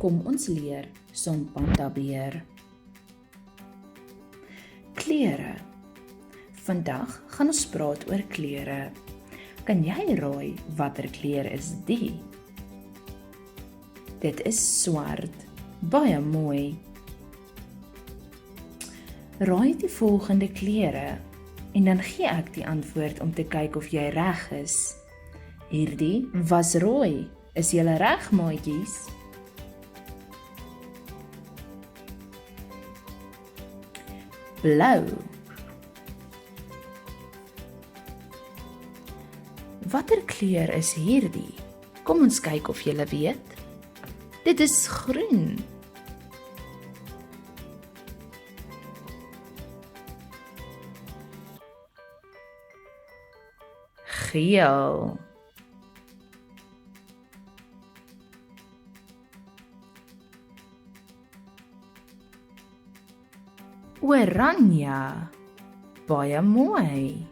Kom ons leer saam Panda Beer. Klere. Vandag gaan ons praat oor klere. Kan jy raai watter kleur is die? Dit is swart. Baie mooi. Raai die volgende kleure en dan gee ek die antwoord om te kyk of jy reg is. Hierdie was rooi. Is julle reg, maatjies? Blou. Watter kleur is hierdie? Kom ons kyk of julle weet. Dit is groen. Geel. Oranje. Baie mooi.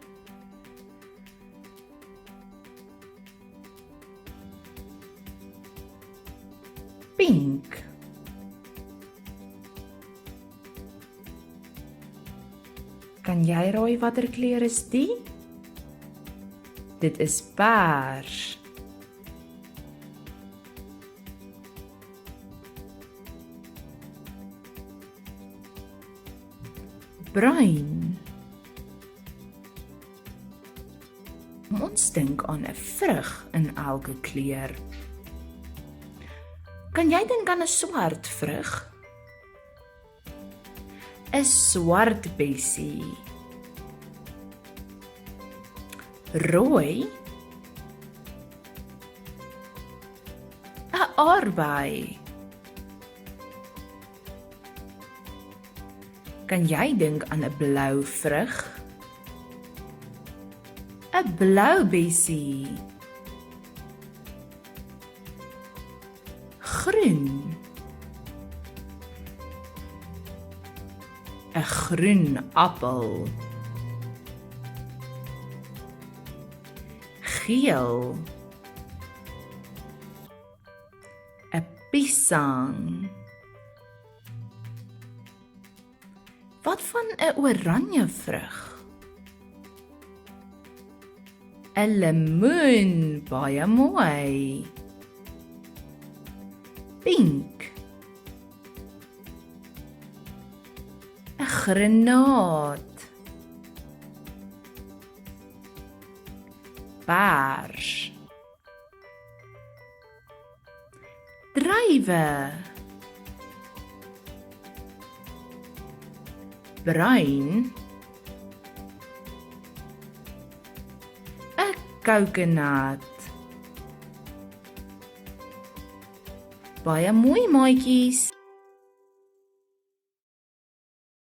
Pink. Kan jy raai watter kleur is die? Dit is pers. Bruin. Ons dink aan 'n vrug in elke kleur. Kan jy dink aan 'n swart vrug? 'n Swart bessie. Rooi. 'n Aardbei. Kan jy dink aan 'n blou vrug? 'n Blou bessie. Groen. 'n Groen appel. Geel. 'n Piesang. Wat van 'n oranje vrug? 'n Lemoen, baie mooi. Pink. 'n Granaat. Pers. Druiwe. Bruin. 'n Coconut. Baie mooi, maatjies.